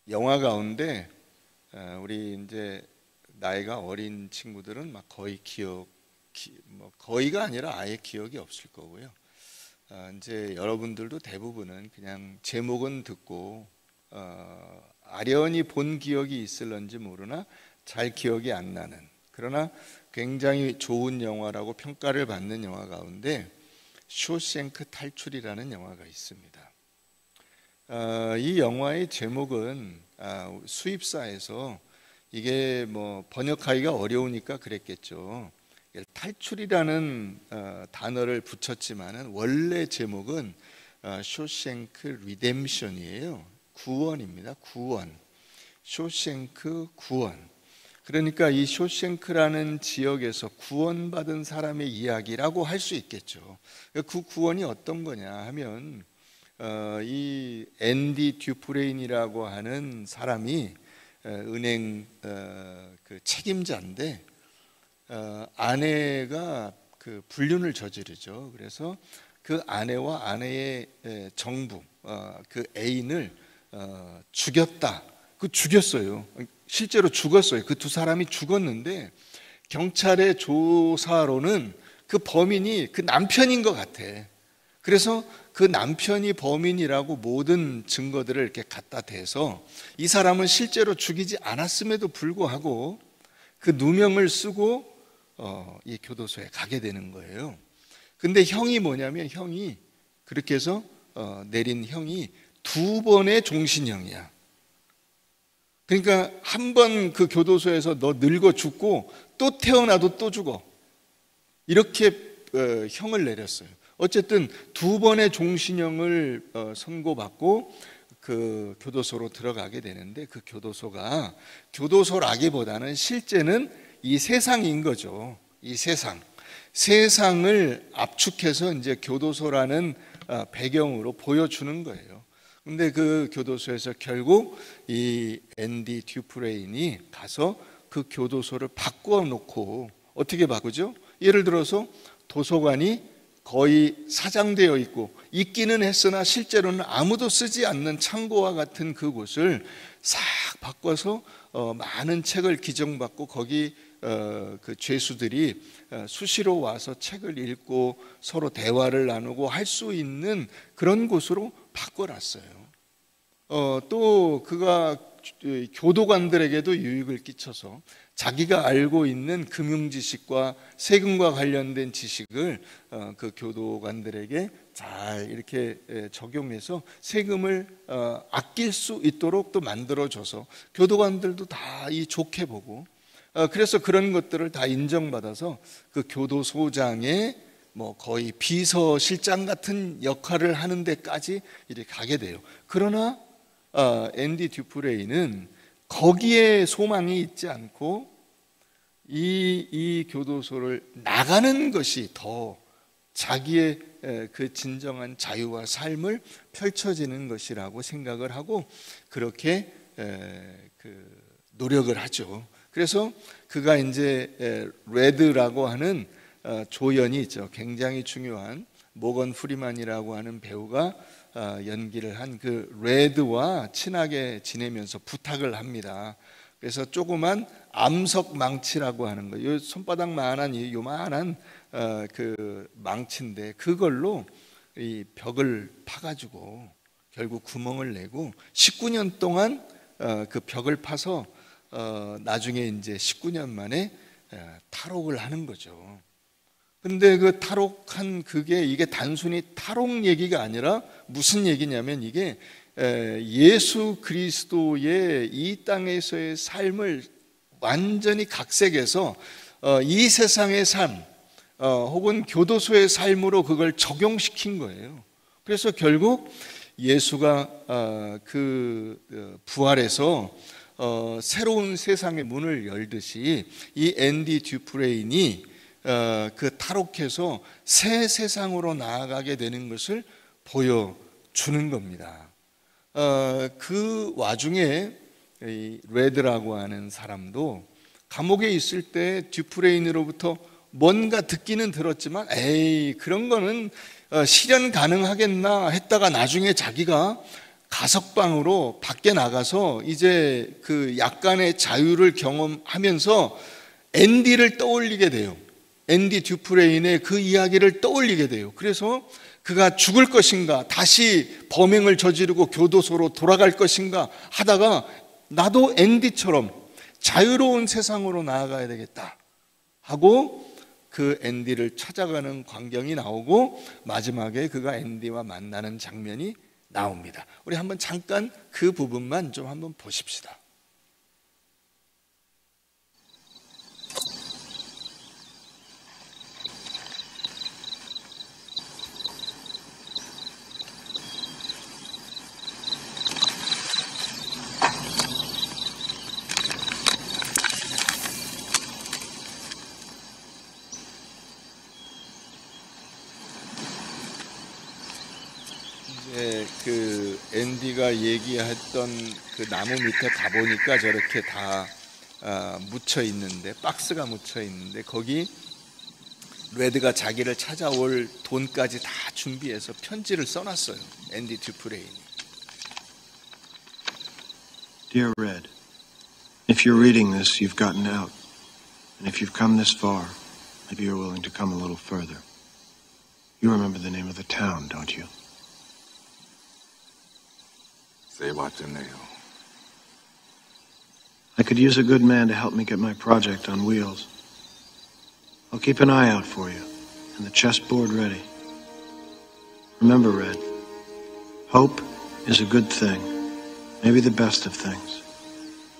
영화 가운데 우리 이제 나이가 어린 친구들은 막 거의 거의가 아니라 아예 기억이 없을 거고요. 이제 여러분들도 대부분은 그냥 제목은 듣고 아련히 본 기억이 있을런지 모르나 잘 기억이 안 나는, 그러나 굉장히 좋은 영화라고 평가를 받는 영화 가운데 쇼생크 탈출이라는 영화가 있습니다. 이 영화의 제목은 수입사에서 이게 뭐 번역하기가 어려우니까 그랬겠죠. 탈출이라는 단어를 붙였지만은 원래 제목은 쇼생크 리뎀션이에요. 구원입니다. 구원. 쇼생크 구원. 그러니까 이 쇼생크라는 지역에서 구원받은 사람의 이야기라고 할 수 있겠죠. 그 구원이 어떤 거냐 하면 이 앤디 듀프레인이라고 하는 사람이 은행 그 책임자인데 아내가 그 불륜을 저지르죠. 그래서 그 아내와 아내의 정부, 그 애인을 죽였다. 그 죽였어요. 실제로 죽었어요. 그 두 사람이 죽었는데 경찰의 조사로는 그 범인이 그 남편인 것 같아. 그래서 그 남편이 범인이라고 모든 증거들을 이렇게 갖다 대서 이 사람은 실제로 죽이지 않았음에도 불구하고 그 누명을 쓰고 이 교도소에 가게 되는 거예요. 근데 형이 뭐냐면 형이 그렇게 해서 내린 형이 2번의 종신형이야. 그러니까 한 번 그 교도소에서 너 늙어 죽고 또 태어나도 또 죽어. 이렇게 형을 내렸어요. 어쨌든 2번의 종신형을 선고받고 그 교도소로 들어가게 되는데 그 교도소가 교도소라기보다는 실제는 이 세상인 거죠. 이 세상을 압축해서 이제 교도소라는 배경으로 보여주는 거예요. 근데 그 교도소에서 결국 이 앤디 듀프레인이 가서 그 교도소를 바꾸어 놓고, 어떻게 바꾸죠? 예를 들어서 도서관이 거의 사장되어 있고 있기는 했으나 실제로는 아무도 쓰지 않는 창고와 같은 그곳을 싹 바꿔서 많은 책을 기증받고 거기 그 죄수들이 수시로 와서 책을 읽고 서로 대화를 나누고 할 수 있는 그런 곳으로 바꿔놨어요. 또 그가 교도관들에게도 유익을 끼쳐서 자기가 알고 있는 금융 지식과 세금과 관련된 지식을 그 교도관들에게 잘 이렇게 적용해서 세금을 아낄 수 있도록 또 만들어줘서 교도관들도 다 이 좋게 보고, 그래서 그런 것들을 다 인정받아서 그 교도소장의 뭐 거의 비서실장 같은 역할을 하는 데까지 이렇게 가게 돼요. 그러나 앤디 듀프레인은 거기에 소망이 있지 않고 이 교도소를 나가는 것이 더 자기의 그 진정한 자유와 삶을 펼쳐지는 것이라고 생각을 하고 그렇게 그 노력을 하죠. 그래서 그가 이제 레드라고 하는 조연이 있죠. 굉장히 중요한 모건 프리만이라고 하는 배우가 연기를 한 그 레드와 친하게 지내면서 부탁을 합니다. 그래서 조그만 암석 망치라고 하는 거, 요 손바닥만한 요만한 그 망치인데 그걸로 이 벽을 파가지고 결국 구멍을 내고 19년 동안 그 벽을 파서 나중에 이제 19년 만에 탈옥을 하는 거죠. 근데 그 탈옥한 그게 이게 단순히 탈옥 얘기가 아니라 무슨 얘기냐면 이게 예수 그리스도의 이 땅에서의 삶을 완전히 각색해서 이 세상의 삶 혹은 교도소의 삶으로 그걸 적용시킨 거예요. 그래서 결국 예수가 그 부활해서 새로운 세상의 문을 열듯이 이 앤디 듀프레인이 그 탈옥해서 새 세상으로 나아가게 되는 것을 보여주는 겁니다. 그 와중에 이 레드라고 하는 사람도 감옥에 있을 때 듀프레인으로부터 뭔가 듣기는 들었지만 에이 그런 거는 실현 가능하겠나 했다가 나중에 자기가 가석방으로 밖에 나가서 이제 그 약간의 자유를 경험하면서 앤디를 떠올리게 돼요. 앤디 듀프레인의 그 이야기를 떠올리게 돼요. 그래서 그가 죽을 것인가, 다시 범행을 저지르고 교도소로 돌아갈 것인가 하다가 나도 앤디처럼 자유로운 세상으로 나아가야 되겠다 하고 그 앤디를 찾아가는 광경이 나오고 마지막에 그가 앤디와 만나는 장면이 나옵니다. 우리 한번 잠깐 그 부분만 좀 한번 보십시다. 그 앤디가 얘기했던 그 나무 밑에 가보니까 저렇게 다 묻혀 있는데, 박스가 묻혀 있는데 거기 레드가 자기를 찾아올 돈까지 다 준비해서 편지를 써놨어요. 앤디 듀프레인이. Dear Red, if you're reading this, you've gotten out. And if you've come this far, maybe you're willing to come a little further. You remember the name of the town, don't you? Zihuatanejo. I could use a good man to help me get my project on wheels. I'll keep an eye out for you, and the chessboard ready. Remember, Red, hope is a good thing, maybe the best of things,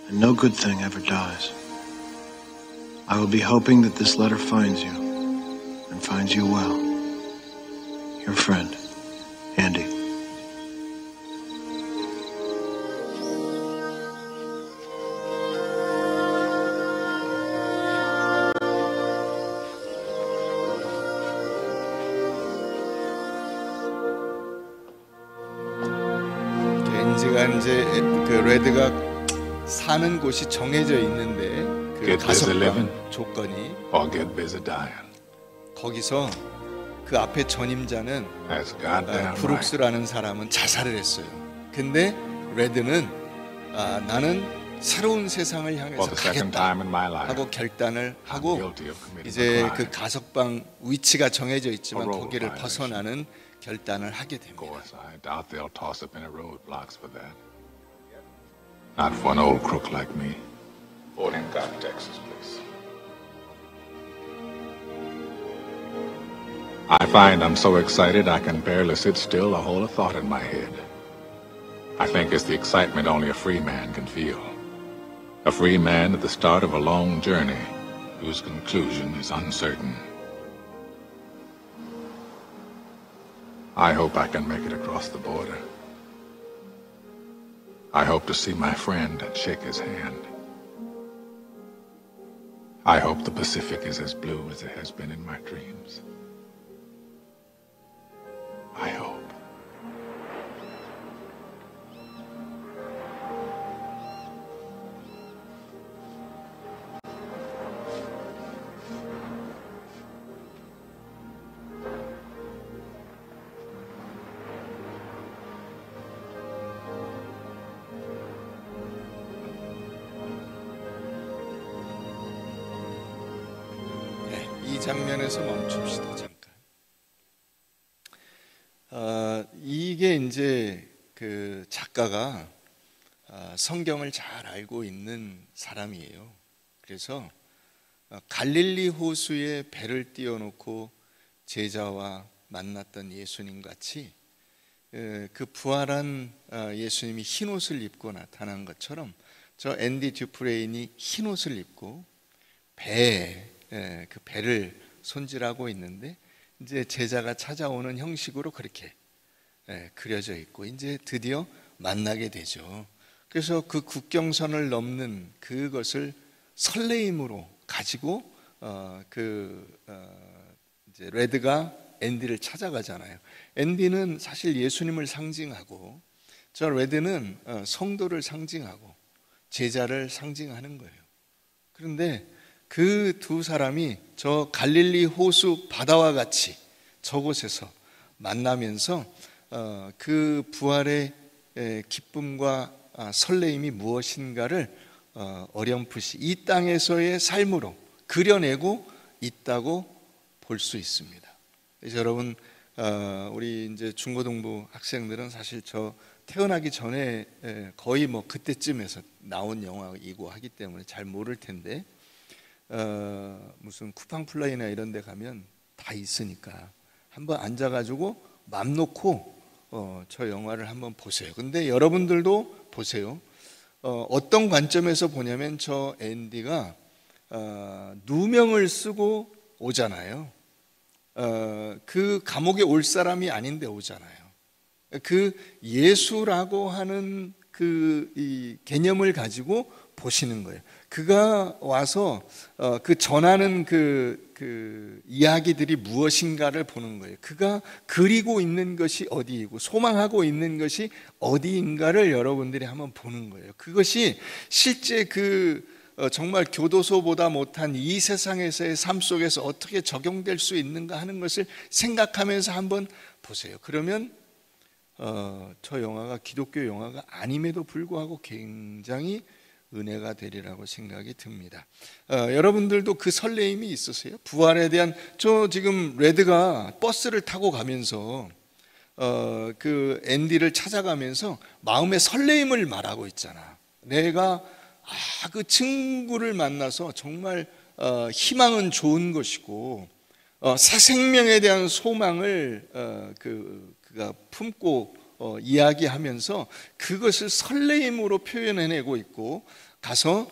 and no good thing ever dies. I will be hoping that this letter finds you, and finds you well. Your friend, Andy. 이제 그 레드가 사는 곳이 정해져 있는데 그 가석방 조건이 거기서 그 앞에 전임자는 브룩스라는 사람은 자살을 했어요. 근데 레드는 나는 새로운 세상을 향해서 가겠다 하고 결단을 하고 이제 그 가석방 위치가 정해져 있지만 거기를 벗어나는 결단을 하게 됩니다. I doubt they'll toss up any roadblocks for that. Not for an old crook like me. Fort Incott, Texas, please. I find I'm so excited I can barely sit still or hold a thought in my head. I think it's the excitement only a free man can feel. A free man at the start of a long journey whose conclusion is uncertain. I hope I can make it across the border. I hope to see my friend and shake his hand. I hope the Pacific is as blue as it has been in my dreams. I hope. 이 장면에서 멈춥시다. 잠깐. 이게 이제 그 작가가 성경을 잘 알고 있는 사람이에요. 그래서 갈릴리 호수에 배를 띄워놓고 제자와 만났던 예수님 같이 그 부활한 예수님이 흰 옷을 입고 나타난 것처럼 저 앤디 듀프레인이 흰 옷을 입고 그 배를 손질하고 있는데 이제 제자가 찾아오는 형식으로 그렇게 그려져 있고 이제 드디어 만나게 되죠. 그래서 그 국경선을 넘는 그것을 설레임으로 가지고 이제 레드가 앤디를 찾아가잖아요. 앤디는 사실 예수님을 상징하고 저 레드는 성도를 상징하고 제자를 상징하는 거예요. 그런데 그 두 사람이 저 갈릴리 호수 바다와 같이 저곳에서 만나면서 그 부활의 기쁨과 설레임이 무엇인가를 어렴풋이 이 땅에서의 삶으로 그려내고 있다고 볼 수 있습니다. 그래서 여러분, 우리 이제 중고등부 학생들은 사실 저 태어나기 전에 거의 뭐 그때쯤에서 나온 영화이고 하기 때문에 잘 모를 텐데, 무슨 쿠팡플레이나 이런 데 가면 다 있으니까 한번 앉아가지고 맘 놓고 저 영화를 한번 보세요. 근데 여러분들도 보세요. 어떤 관점에서 보냐면 저 앤디가 누명을 쓰고 오잖아요. 그 감옥에 올 사람이 아닌데 오잖아요. 그 예수라고 하는 이 개념을 가지고 보시는 거예요. 그가 와서 그 전하는 그 이야기들이 무엇인가를 보는 거예요. 그가 그리고 있는 것이 어디이고 소망하고 있는 것이 어디인가를 여러분들이 한번 보는 거예요. 그것이 실제 정말 교도소보다 못한 이 세상에서의 삶 속에서 어떻게 적용될 수 있는가 하는 것을 생각하면서 한번 보세요. 그러면 저 영화가 기독교 영화가 아님에도 불구하고 굉장히 은혜가 되리라고 생각이 듭니다. 여러분들도 그 설레임이 있으세요? 부활에 대한, 저 지금 레드가 버스를 타고 가면서 그 앤디를 찾아가면서 마음의 설레임을 말하고 있잖아. 내가 그 친구를 만나서 정말 희망은 좋은 것이고 새 생명에 대한 소망을 그가 품고 이야기하면서 그것을 설레임으로 표현해내고 있고 가서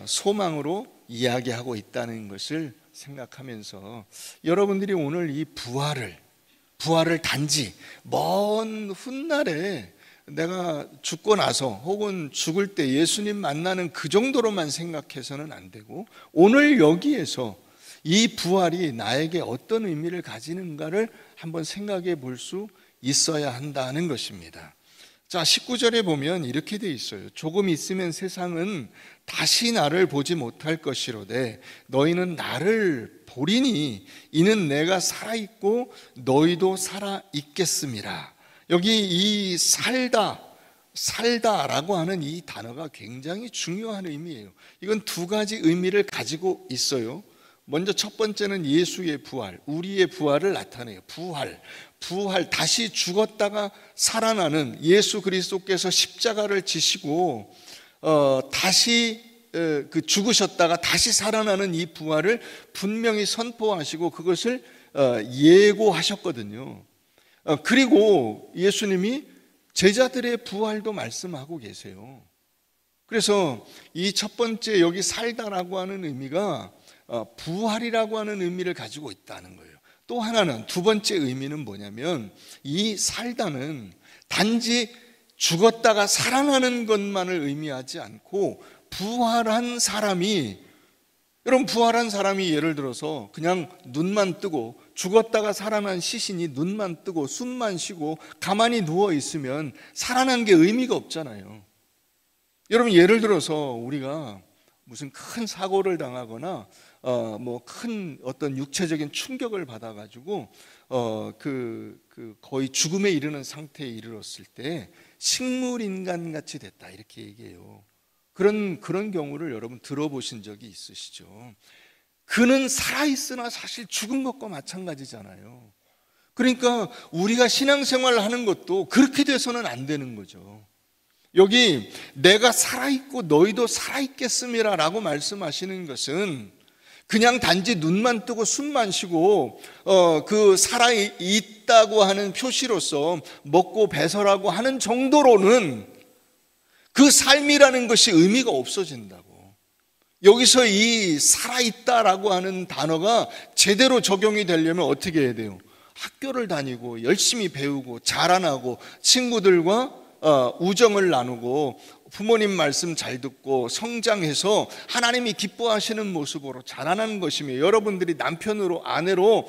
소망으로 이야기하고 있다는 것을 생각하면서 여러분들이 오늘 이 부활을 단지 먼 훗날에 내가 죽고 나서 혹은 죽을 때 예수님 만나는 그 정도로만 생각해서는 안 되고 오늘 여기에서 이 부활이 나에게 어떤 의미를 가지는가를 한번 생각해 볼 수 있어야 한다는 것입니다. 자, 19절에 보면 이렇게 돼 있어요. 조금 있으면 세상은 다시 나를 보지 못할 것이로되 너희는 나를 보리니 이는 내가 살아있고 너희도 살아있겠음이라. 여기 이 살다라고 하는 이 단어가 굉장히 중요한 의미예요. 이건 두 가지 의미를 가지고 있어요. 먼저 첫 번째는 예수의 부활, 우리의 부활을 나타내요. 부활, 다시 죽었다가 살아나는 예수 그리스도께서 십자가를 지시고 다시 죽으셨다가 다시 살아나는 이 부활을 분명히 선포하시고 그것을 예고하셨거든요. 그리고 예수님이 제자들의 부활도 말씀하고 계세요. 그래서 이 첫 번째 여기 살다라고 하는 의미가 부활이라고 하는 의미를 가지고 있다는 거예요. 또 하나는 두 번째 의미는 뭐냐면 이 살다는 단지 죽었다가 살아나는 것만을 의미하지 않고 부활한 사람이, 여러분 부활한 사람이 예를 들어서 그냥 눈만 뜨고 죽었다가 살아난 시신이 눈만 뜨고 숨만 쉬고 가만히 누워 있으면 살아난 게 의미가 없잖아요. 여러분 예를 들어서 우리가 무슨 큰 사고를 당하거나 뭐 큰 어떤 육체적인 충격을 받아가지고 거의 죽음에 이르는 상태에 이르렀을 때 식물인간 같이 됐다 이렇게 얘기해요. 그런 경우를 여러분 들어보신 적이 있으시죠? 그는 살아있으나 사실 죽은 것과 마찬가지잖아요. 그러니까 우리가 신앙생활을 하는 것도 그렇게 돼서는 안 되는 거죠. 여기 내가 살아있고 너희도 살아있겠음이라 라고 말씀하시는 것은 그냥 단지 눈만 뜨고 숨만 쉬고 그 살아있다고 하는 표시로서 먹고 배설하고 하는 정도로는 그 삶이라는 것이 의미가 없어진다고. 여기서 이 살아있다라고 하는 단어가 제대로 적용이 되려면 어떻게 해야 돼요? 학교를 다니고 열심히 배우고 자라나고 친구들과 우정을 나누고 부모님 말씀 잘 듣고 성장해서 하나님이 기뻐하시는 모습으로 자라나는 것이며 여러분들이 남편으로 아내로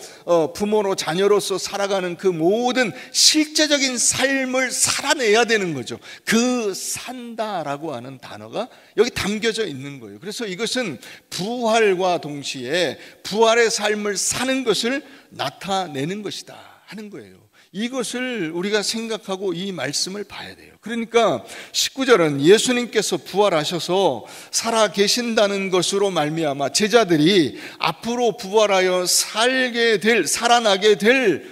부모로 자녀로서 살아가는 그 모든 실제적인 삶을 살아내야 되는 거죠. 그 산다라고 하는 단어가 여기 담겨져 있는 거예요. 그래서 이것은 부활과 동시에 부활의 삶을 사는 것을 나타내는 것이다 하는 거예요. 이것을 우리가 생각하고 이 말씀을 봐야 돼요. 그러니까 19절은 예수님께서 부활하셔서 살아 계신다는 것으로 말미암아 제자들이 앞으로 부활하여 살아나게 될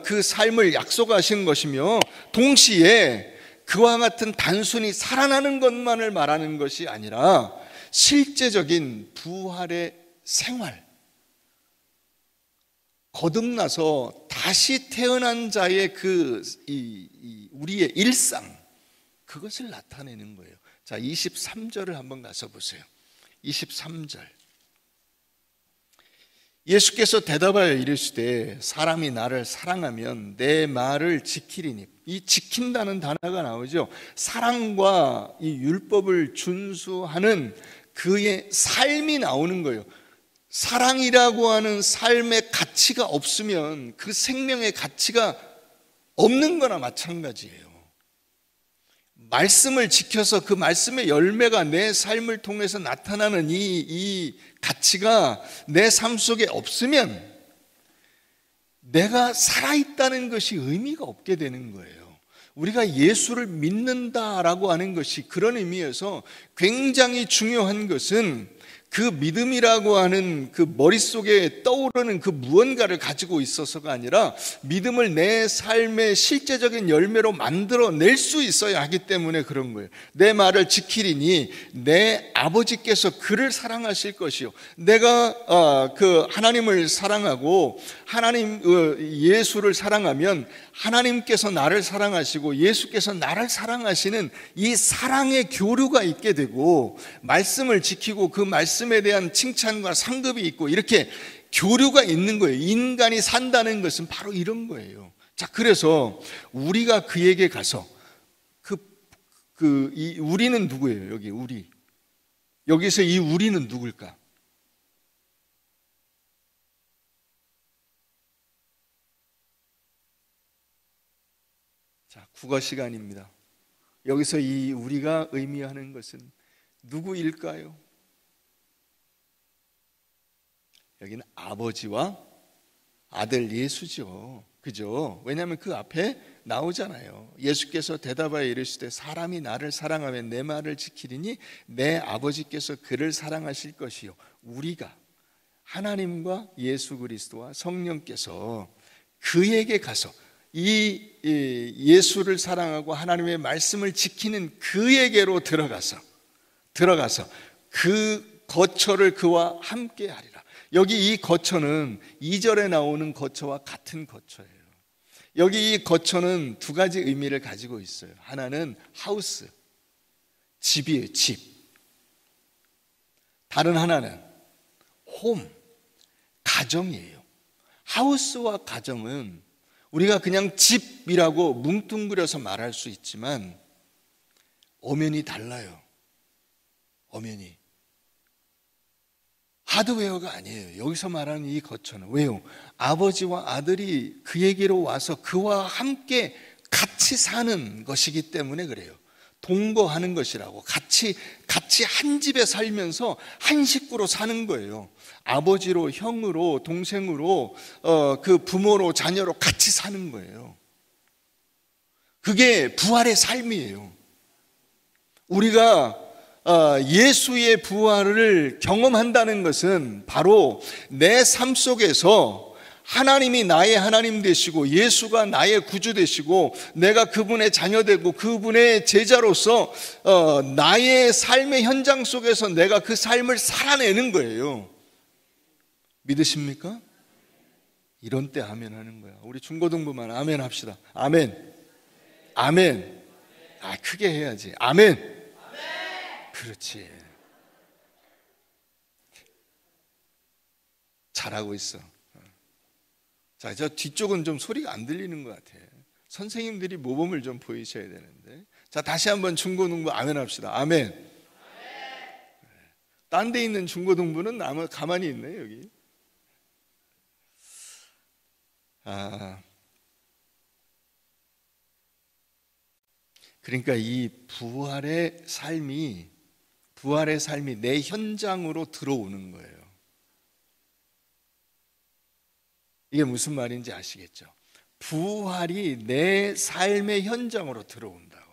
그 삶을 약속하신 것이며, 동시에 그와 같은 단순히 살아나는 것만을 말하는 것이 아니라 실제적인 부활의 생활, 거듭나서 다시 태어난 자의 우리의 일상, 그것을 나타내는 거예요. 자, 23절을 한번 가서 보세요. 23절. 예수께서 대답하여 이르시되 사람이 나를 사랑하면 내 말을 지키리니. 이 지킨다는 단어가 나오죠. 사랑과 이 율법을 준수하는 그의 삶이 나오는 거예요. 사랑이라고 하는 삶의 가치가 없으면 그 생명의 가치가 없는 거나 마찬가지예요. 말씀을 지켜서 그 말씀의 열매가 내 삶을 통해서 나타나는 이 가치가 내 삶 속에 없으면 내가 살아있다는 것이 의미가 없게 되는 거예요. 우리가 예수를 믿는다라고 하는 것이 그런 의미에서 굉장히 중요한 것은 그 믿음이라고 하는 그 머릿속에 떠오르는 그 무언가를 가지고 있어서가 아니라 믿음을 내 삶의 실제적인 열매로 만들어낼 수 있어야 하기 때문에 그런 거예요. 내 말을 지키리니 내 아버지께서 그를 사랑하실 것이요. 내가 그 하나님을 사랑하고 하나님 예수를 사랑하면 하나님께서 나를 사랑하시고 예수께서 나를 사랑하시는 이 사랑의 교류가 있게 되고, 말씀을 지키고 그 말씀에 대한 칭찬과 상급이 있고, 이렇게 교류가 있는 거예요. 인간이 산다는 것은 바로 이런 거예요. 자, 그래서 우리가 그에게 가서 이 우리는 누구예요? 여기 우리. 여기서 이 우리는 누굴까? 자, 국어 시간입니다. 여기서 이 우리가 의미하는 것은 누구일까요? 여기는 아버지와 아들 예수죠. 그죠? 왜냐하면 그 앞에 나오잖아요. 예수께서 대답하여 이르시되 사람이 나를 사랑하면 내 말을 지키리니 내 아버지께서 그를 사랑하실 것이요. 우리가 하나님과 예수 그리스도와 성령께서 그에게 가서 이 예수를 사랑하고 하나님의 말씀을 지키는 그에게로 들어가서 그 거처를 그와 함께 하리라. 여기 이 거처는 2절에 나오는 거처와 같은 거처예요. 여기 이 거처는 두 가지 의미를 가지고 있어요. 하나는 하우스, 집이에요, 집. 다른 하나는 홈, 가정이에요. 하우스와 가정은 우리가 그냥 집이라고 뭉뚱그려서 말할 수 있지만 엄연히 달라요. 엄연히. 하드웨어가 아니에요. 여기서 말하는 이 거처는. 왜요? 아버지와 아들이 그에게로 와서 그와 함께 같이 사는 것이기 때문에 그래요. 동거하는 것이라고. 같이 한 집에 살면서 한 식구로 사는 거예요. 아버지로, 형으로, 동생으로, 그 부모로, 자녀로 같이 사는 거예요. 그게 부활의 삶이에요. 우리가 예수의 부활을 경험한다는 것은 바로 내 삶 속에서 하나님이 나의 하나님 되시고 예수가 나의 구주 되시고 내가 그분의 자녀 되고 그분의 제자로서 나의 삶의 현장 속에서 내가 그 삶을 살아내는 거예요. 믿으십니까? 이런 때 아멘 하는 거야. 우리 중고등부만 아멘 합시다. 아멘. 아멘. 아, 크게 해야지. 아멘. 그렇지. 잘하고 있어. 자, 저 뒤쪽은 좀 소리가 안 들리는 것 같아. 선생님들이 모범을 좀 보이셔야 되는데. 자, 다시 한번 중고등부 아멘 합시다. 아멘. 딴 데 있는 중고등부는 아마 가만히 있네, 여기. 그러니까 이 부활의 삶이 내 현장으로 들어오는 거예요. 이게 무슨 말인지 아시겠죠? 부활이 내 삶의 현장으로 들어온다고.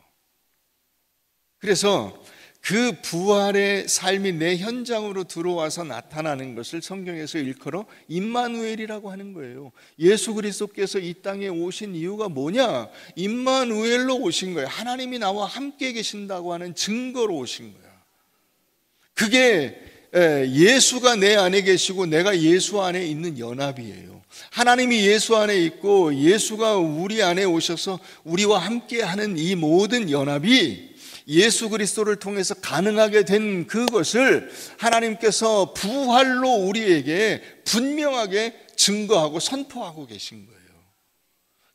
그래서 그 부활의 삶이 내 현장으로 들어와서 나타나는 것을 성경에서 일컬어 임마누엘이라고 하는 거예요. 예수 그리스도께서 이 땅에 오신 이유가 뭐냐? 임마누엘로 오신 거예요. 하나님이 나와 함께 계신다고 하는 증거로 오신 거야. 그게 예수가 내 안에 계시고 내가 예수 안에 있는 연합이에요. 하나님이 예수 안에 있고 예수가 우리 안에 오셔서 우리와 함께하는 이 모든 연합이 예수 그리스도를 통해서 가능하게 된 그것을 하나님께서 부활로 우리에게 분명하게 증거하고 선포하고 계신 거예요.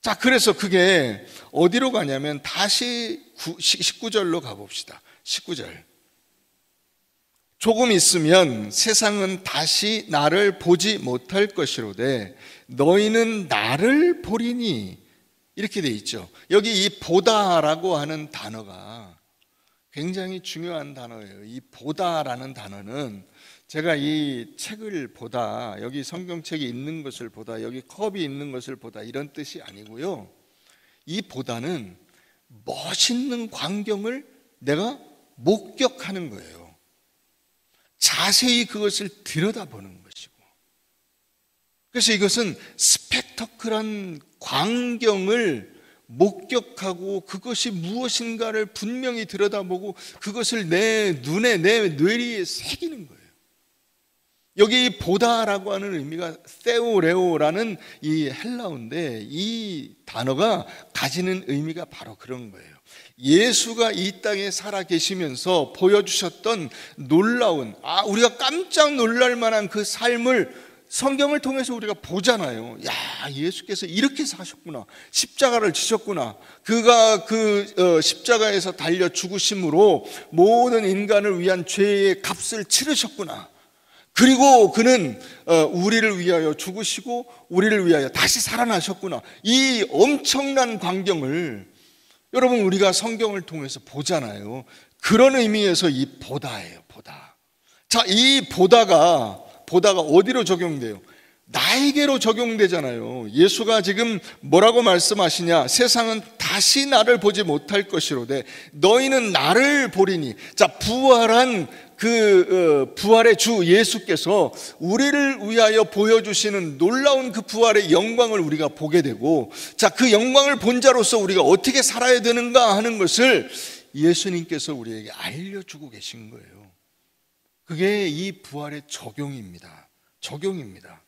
자, 그래서 그게 어디로 가냐면 다시 19절로 가봅시다. 19절. 조금 있으면 세상은 다시 나를 보지 못할 것이로되 너희는 나를 보리니, 이렇게 돼 있죠. 여기 이 보다라고 하는 단어가 굉장히 중요한 단어예요. 이 보다라는 단어는 제가 이 책을 보다, 여기 성경책이 있는 것을 보다, 여기 컵이 있는 것을 보다 이런 뜻이 아니고요. 이 보다는 멋있는 광경을 내가 목격하는 거예요. 자세히 그것을 들여다보는 것이고, 그래서 이것은 스펙터클한 광경을 목격하고 그것이 무엇인가를 분명히 들여다보고 그것을 내 눈에, 내 뇌리에 새기는 거예요. 여기 보다라고 하는 의미가 세오레오라는 이 헬라어인데 이 단어가 가지는 의미가 바로 그런 거예요. 예수가 이 땅에 살아 계시면서 보여주셨던 놀라운, 우리가 깜짝 놀랄 만한 그 삶을 성경을 통해서 우리가 보잖아요. 야, 예수께서 이렇게 사셨구나. 십자가를 지셨구나. 그가 십자가에서 달려 죽으심으로 모든 인간을 위한 죄의 값을 치르셨구나. 그리고 그는 우리를 위하여 죽으시고 우리를 위하여 다시 살아나셨구나. 이 엄청난 광경을 여러분 우리가 성경을 통해서 보잖아요. 그런 의미에서 이 보다예요. 보다. 자, 이 보다가 어디로 적용돼요? 나에게로 적용되잖아요. 예수가 지금 뭐라고 말씀하시냐? 세상은 다시 나를 보지 못할 것이로되 너희는 나를 보리니. 자, 부활한 부활의 주 예수께서 우리를 위하여 보여주시는 놀라운 그 부활의 영광을 우리가 보게 되고, 자, 그 영광을 본 자로서 우리가 어떻게 살아야 되는가 하는 것을 예수님께서 우리에게 알려주고 계신 거예요. 그게 이 부활의 적용입니다. 적용입니다.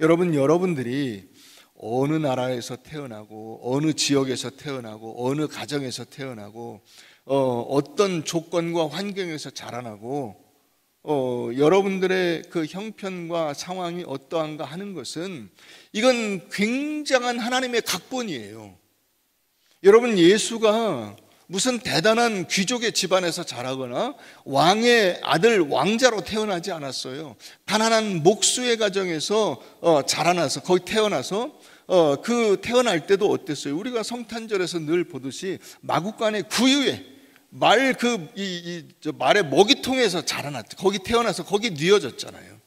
여러분들이 어느 나라에서 태어나고 어느 지역에서 태어나고 어느 가정에서 태어나고 어떤 조건과 환경에서 자라나고 여러분들의 그 형편과 상황이 어떠한가 하는 것은 이건 굉장한 하나님의 각본이에요. 여러분, 예수가 무슨 대단한 귀족의 집안에서 자라거나 왕의 아들 왕자로 태어나지 않았어요. 가난한 목수의 가정에서 자라나서 거기 태어나서 그 태어날 때도 어땠어요? 우리가 성탄절에서 늘 보듯이 마구간의 구유에 말의 먹이통에서 자라났죠. 거기 태어나서 거기 뉘어졌잖아요.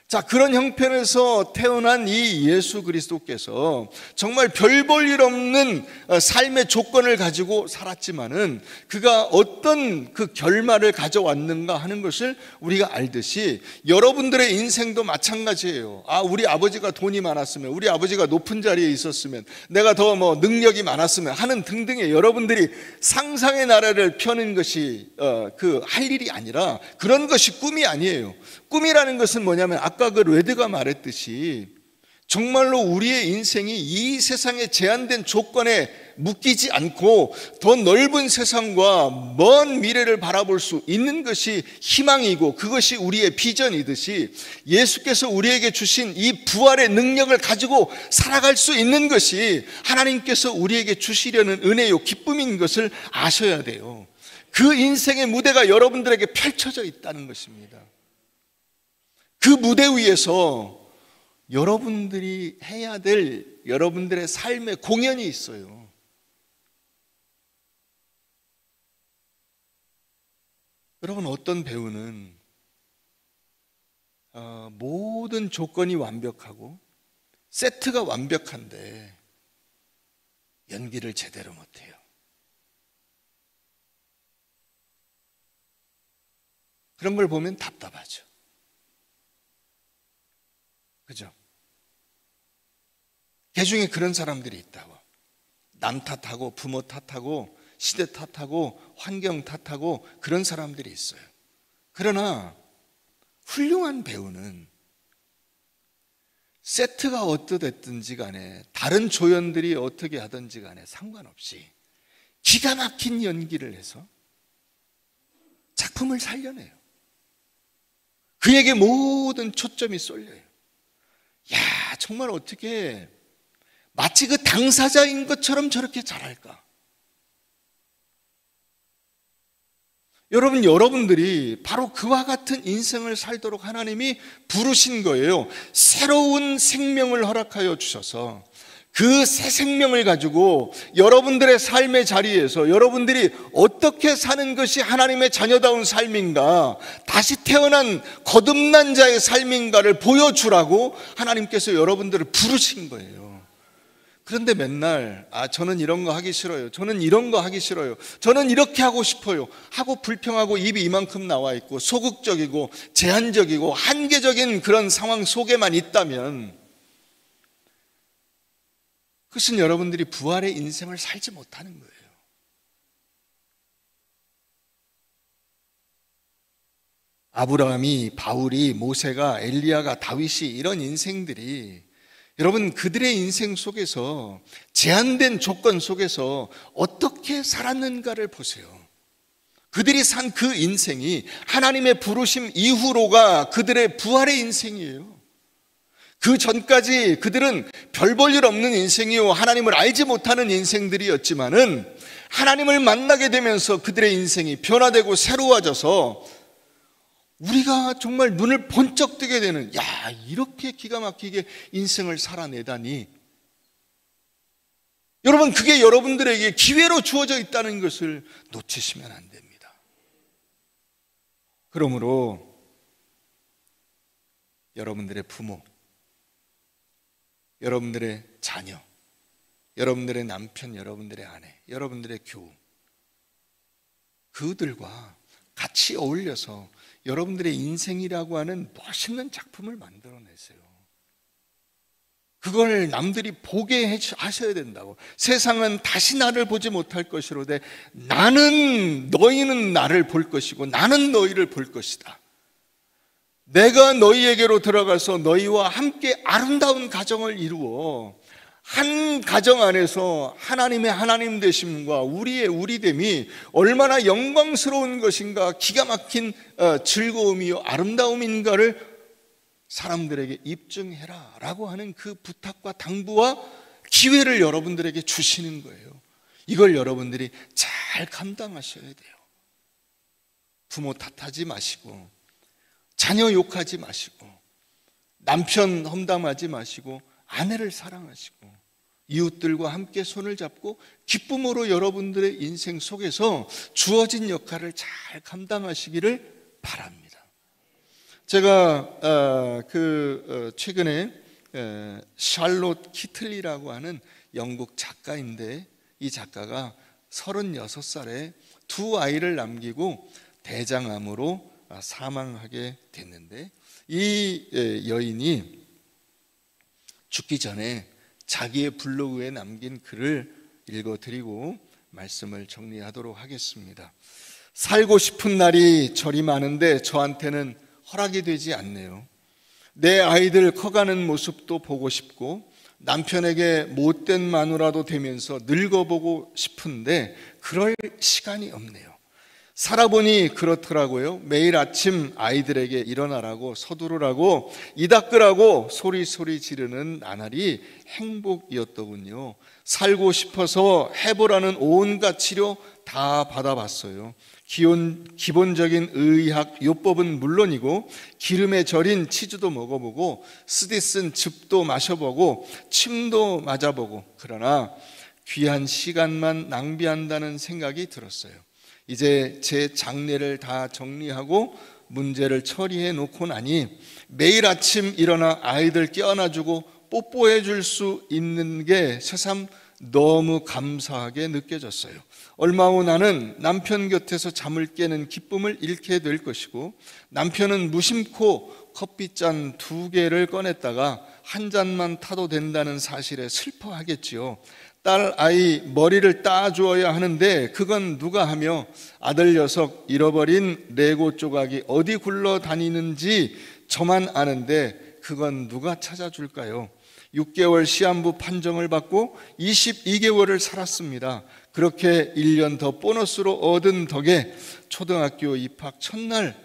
자, 그런 형편에서 태어난 이 예수 그리스도께서 정말 별 볼 일 없는 삶의 조건을 가지고 살았지만은 그가 어떤 그 결말을 가져왔는가 하는 것을 우리가 알듯이 여러분들의 인생도 마찬가지예요. 우리 아버지가 돈이 많았으면, 우리 아버지가 높은 자리에 있었으면, 내가 더 능력이 많았으면 하는 등등의 여러분들이 상상의 나라를 펴는 것이 할 일이 아니라, 그런 것이 꿈이 아니에요. 꿈이라는 것은 뭐냐면 아까 그 레드가 말했듯이 정말로 우리의 인생이 이 세상의 제한된 조건에 묶이지 않고 더 넓은 세상과 먼 미래를 바라볼 수 있는 것이 희망이고, 그것이 우리의 비전이듯이 예수께서 우리에게 주신 이 부활의 능력을 가지고 살아갈 수 있는 것이 하나님께서 우리에게 주시려는 은혜요 기쁨인 것을 아셔야 돼요. 그 인생의 무대가 여러분들에게 펼쳐져 있다는 것입니다. 그 무대 위에서 여러분들이 해야 될 여러분들의 삶의 공연이 있어요. 여러분, 어떤 배우는 모든 조건이 완벽하고 세트가 완벽한데 연기를 제대로 못해요. 그런 걸 보면 답답하죠. 그죠? 개중에 그런 사람들이 있다고. 남 탓하고 부모 탓하고 시대 탓하고 환경 탓하고 그런 사람들이 있어요. 그러나 훌륭한 배우는 세트가 어떠됐든지 간에 다른 조연들이 어떻게 하든지 간에 상관없이 기가 막힌 연기를 해서 작품을 살려내요. 그에게 모든 초점이 쏠려요. 야, 정말 어떻게 마치 그 당사자인 것처럼 저렇게 잘할까? 여러분들이 바로 그와 같은 인생을 살도록 하나님이 부르신 거예요. 새로운 생명을 허락하여 주셔서 그 새 생명을 가지고 여러분들의 삶의 자리에서 여러분들이 어떻게 사는 것이 하나님의 자녀다운 삶인가, 다시 태어난 거듭난 자의 삶인가를 보여주라고 하나님께서 여러분들을 부르신 거예요. 그런데 맨날 저는 이런 거 하기 싫어요, 저는 이런 거 하기 싫어요, 저는 이렇게 하고 싶어요 하고 불평하고 입이 이만큼 나와 있고 소극적이고 제한적이고 한계적인 그런 상황 속에만 있다면 그것은 여러분들이 부활의 인생을 살지 못하는 거예요. 아브라함이, 바울이, 모세가, 엘리야가, 다윗이 이런 인생들이 여러분 그들의 인생 속에서 제한된 조건 속에서 어떻게 살았는가를 보세요. 그들이 산 그 인생이 하나님의 부르심 이후로가 그들의 부활의 인생이에요. 그 전까지 그들은 별 볼 일 없는 인생이요 하나님을 알지 못하는 인생들이었지만은 하나님을 만나게 되면서 그들의 인생이 변화되고 새로워져서 우리가 정말 눈을 번쩍 뜨게 되는, 야, 이렇게 기가 막히게 인생을 살아내다니. 여러분, 그게 여러분들에게 기회로 주어져 있다는 것을 놓치시면 안 됩니다. 그러므로 여러분들의 부모, 여러분들의 자녀, 여러분들의 남편, 여러분들의 아내, 여러분들의 교우, 그들과 같이 어울려서 여러분들의 인생이라고 하는 멋있는 작품을 만들어내세요. 그걸 남들이 보게 하셔야 된다고. 세상은 다시 나를 보지 못할 것이로되 너희는 나를 볼 것이고 나는 너희를 볼 것이다. 내가 너희에게로 들어가서 너희와 함께 아름다운 가정을 이루어 한 가정 안에서 하나님의 하나님 되심과 우리의 우리됨이 얼마나 영광스러운 것인가, 기가 막힌 즐거움이요 아름다움인가를 사람들에게 입증해라 라고 하는 그 부탁과 당부와 기회를 여러분들에게 주시는 거예요. 이걸 여러분들이 잘 감당하셔야 돼요. 부모 탓하지 마시고, 자녀 욕하지 마시고, 남편 험담하지 마시고, 아내를 사랑하시고, 이웃들과 함께 손을 잡고 기쁨으로 여러분들의 인생 속에서 주어진 역할을 잘 감당하시기를 바랍니다. 제가 최근에 샬롯 키틀리라고 하는 영국 작가인데, 이 작가가 36살에 두 아이를 남기고 대장암으로 사망하게 됐는데, 이 여인이 죽기 전에 자기의 블로그에 남긴 글을 읽어드리고 말씀을 정리하도록 하겠습니다. 살고 싶은 날이 저리 많은데 저한테는 허락이 되지 않네요. 내 아이들 커가는 모습도 보고 싶고 남편에게 못된 마누라도 되면서 늙어보고 싶은데 그럴 시간이 없네요. 살아보니 그렇더라고요. 매일 아침 아이들에게 일어나라고, 서두르라고, 이 닦으라고 소리소리 지르는 나날이 행복이었더군요. 살고 싶어서 해보라는 온갖 치료 다 받아봤어요. 기본적인 의학 요법은 물론이고 기름에 절인 치즈도 먹어보고 쓰디 쓴 즙도 마셔보고 침도 맞아보고, 그러나 귀한 시간만 낭비한다는 생각이 들었어요. 이제 제 장례를 다 정리하고 문제를 처리해 놓고 나니 매일 아침 일어나 아이들 깨어나주고 뽀뽀해 줄 수 있는 게 새삼 너무 감사하게 느껴졌어요. 얼마 후 나는 남편 곁에서 잠을 깨는 기쁨을 잃게 될 것이고, 남편은 무심코 커피잔 2개를 꺼냈다가 한 잔만 타도 된다는 사실에 슬퍼하겠지요. 딸 아이 머리를 따주어야 하는데 그건 누가 하며, 아들 녀석 잃어버린 레고 조각이 어디 굴러다니는지 저만 아는데 그건 누가 찾아줄까요? 6개월 시한부 판정을 받고 22개월을 살았습니다. 그렇게 1년 더 보너스로 얻은 덕에 초등학교 입학 첫날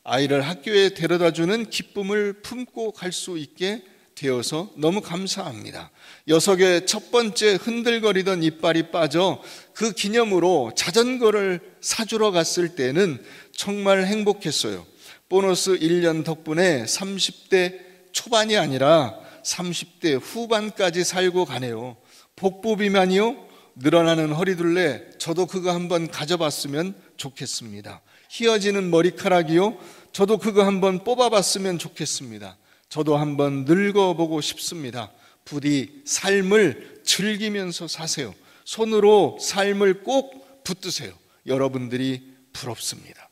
아이를 학교에 데려다주는 기쁨을 품고 갈 수 있게 되어서 너무 감사합니다. 녀석의 첫 번째 흔들거리던 이빨이 빠져 그 기념으로 자전거를 사주러 갔을 때는 정말 행복했어요. 보너스 1년 덕분에 30대 초반이 아니라 30대 후반까지 살고 가네요. 복부 비만이요? 늘어나는 허리둘레, 저도 그거 한번 가져봤으면 좋겠습니다. 휘어지는 머리카락이요? 저도 그거 한번 뽑아봤으면 좋겠습니다. 저도 한번 늙어보고 싶습니다. 부디 삶을 즐기면서 사세요. 손으로 삶을 꼭 붙드세요. 여러분들이 부럽습니다.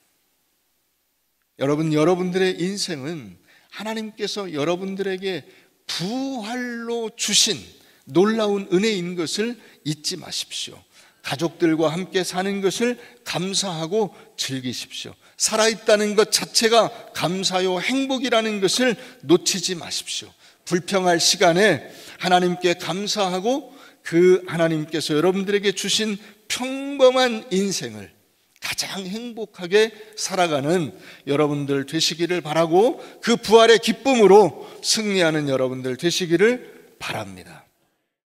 여러분, 여러분들의 인생은 하나님께서 여러분들에게 부활로 주신 놀라운 은혜인 것을 잊지 마십시오. 가족들과 함께 사는 것을 감사하고 즐기십시오. 살아있다는 것 자체가 감사요 행복이라는 것을 놓치지 마십시오. 불평할 시간에 하나님께 감사하고 그 하나님께서 여러분들에게 주신 평범한 인생을 가장 행복하게 살아가는 여러분들 되시기를 바라고, 그 부활의 기쁨으로 승리하는 여러분들 되시기를 바랍니다.